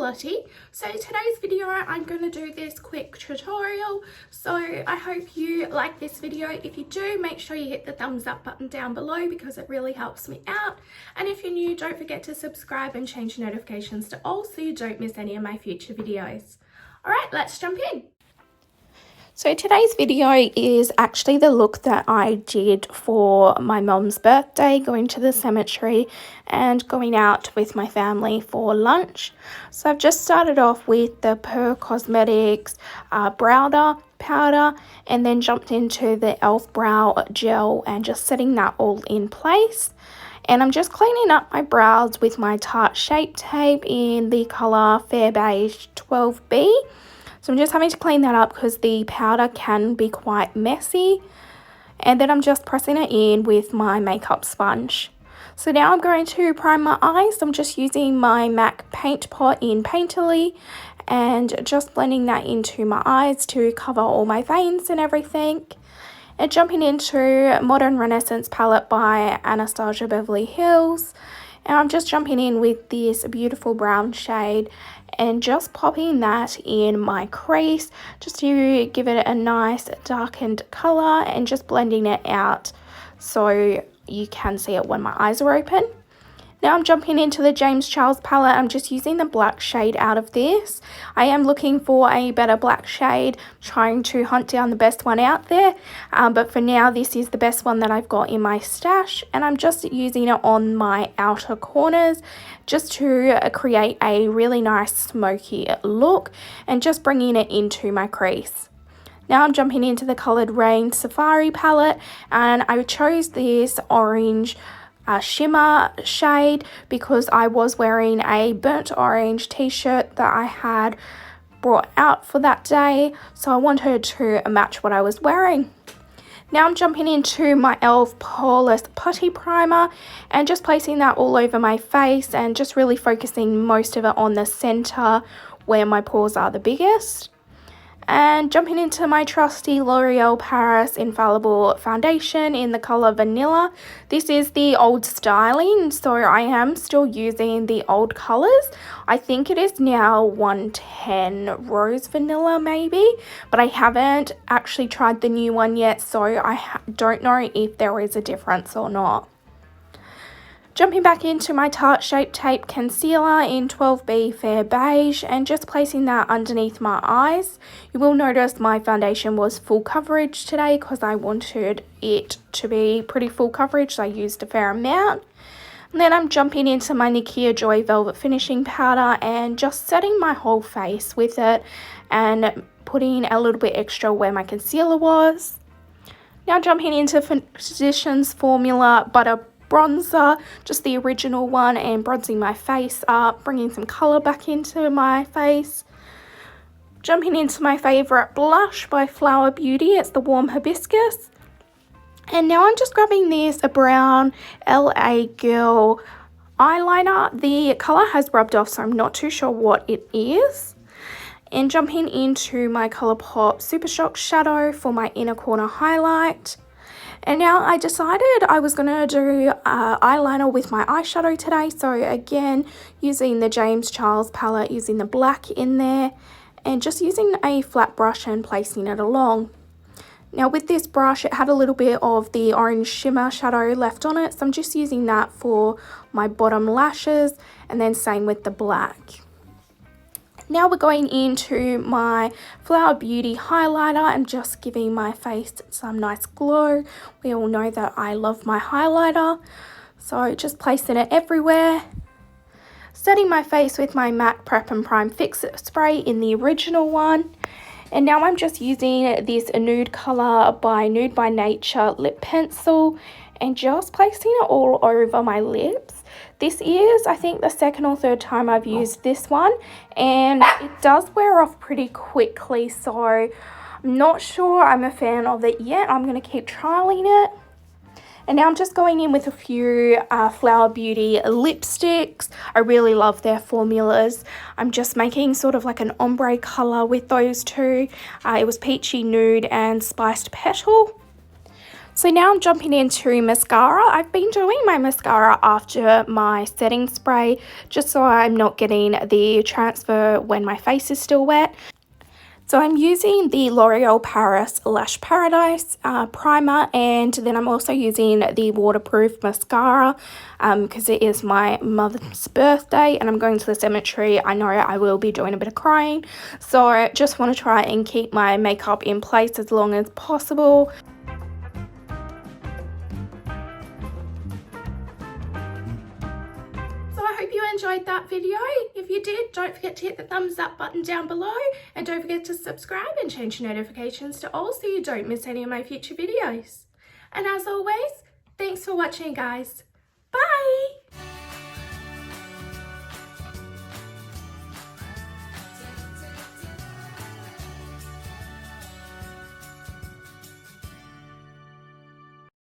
Lottie. So today's video I'm going to do this quick tutorial, so I hope you like this video. If you do, make sure you hit the thumbs up button down below because it really helps me out, and if you're new, don't forget to subscribe and change notifications to all so you don't miss any of my future videos. Alright, let's jump in. So today's video is actually the look that I did for my mom's birthday, going to the cemetery and going out with my family for lunch. So I've just started off with the Per Cosmetics brow powder and then jumped into the e.l.f. brow gel and just setting that all in place. And I'm just cleaning up my brows with my Tarte Shape Tape in the colour Fair Beige 12B. So I'm just having to clean that up because the powder can be quite messy. And then I'm just pressing it in with my makeup sponge. So now I'm going to prime my eyes. I'm just using my MAC Paint Pot in Painterly and just blending that into my eyes to cover all my veins and everything. And jumping into Modern Renaissance palette by Anastasia Beverly Hills. And I'm just jumping in with this beautiful brown shade and just popping that in my crease just to give it a nice darkened colour and just blending it out so you can see it when my eyes are open. Now I'm jumping into the James Charles palette. I'm just using the black shade out of this. I am looking for a better black shade, trying to hunt down the best one out there. But for now, this is the best one that I've got in my stash. And I'm just using it on my outer corners just to create a really nice smoky look and just bringing it into my crease. Now I'm jumping into the Coloured Rain Safari palette, and I chose this orange shimmer shade because I was wearing a burnt orange t-shirt that I had brought out for that day, so I wanted to match what I was wearing. Now I'm jumping into my e.l.f. Poreless Putty Primer and just placing that all over my face and just really focusing most of it on the center where my pores are the biggest. And jumping into my trusty L'Oreal Paris Infallible Foundation in the colour Vanilla. This is the old styling, so I am still using the old colours. I think it is now 110 Rose Vanilla maybe, but I haven't actually tried the new one yet, so I don't know if there is a difference or not. Jumping back into my Tarte Shape Tape Concealer in 12B Fair Beige and just placing that underneath my eyes. You will notice my foundation was full coverage today because I wanted it to be pretty full coverage, so I used a fair amount. And then I'm jumping into my Nikia Joy Velvet Finishing Powder and just setting my whole face with it and putting a little bit extra where my concealer was. Now jumping into Physicians Formula Butter Bronzer, just the original one, and bronzing my face up, bringing some colour back into my face. Jumping into my favourite blush by Flower Beauty, it's the Warm Hibiscus. And now I'm just grabbing this, a brown LA Girl eyeliner. The colour has rubbed off, so I'm not too sure what it is. And jumping into my Colourpop Super Shock Shadow for my inner corner highlight. And now I decided I was going to do eyeliner with my eyeshadow today. So again, using the James Charles palette, using the black in there, and just using a flat brush and placing it along. Now with this brush, it had a little bit of the orange shimmer shadow left on it. So I'm just using that for my bottom lashes, and then same with the black. Now we're going into my Flower Beauty highlighter and just giving my face some nice glow. We all know that I love my highlighter, so just placing it everywhere. Setting my face with my MAC Prep and Prime Fix It spray in the original one. And now I'm just using this nude colour by Nude by Nature lip pencil and just placing it all over my lips. This is, I think, the second or third time I've used this one, and it does wear off pretty quickly, so I'm not sure I'm a fan of it yet. I'm going to keep trialing it. And now I'm just going in with a few Flower Beauty lipsticks. I really love their formulas. I'm just making sort of like an ombre colour with those two. It was Peachy Nude and Spiced Petal. So now I'm jumping into mascara. I've been doing my mascara after my setting spray just so I'm not getting the transfer when my face is still wet. So I'm using the L'Oreal Paris Lash Paradise primer, and then I'm also using the waterproof mascara because it is my mother's birthday and I'm going to the cemetery. I know I will be doing a bit of crying, so I just want to try and keep my makeup in place as long as possible. I hope you enjoyed that video. If you did, don't forget to hit the thumbs up button down below, and don't forget to subscribe and change your notifications to all so you don't miss any of my future videos. And as always, thanks for watching, guys. Bye!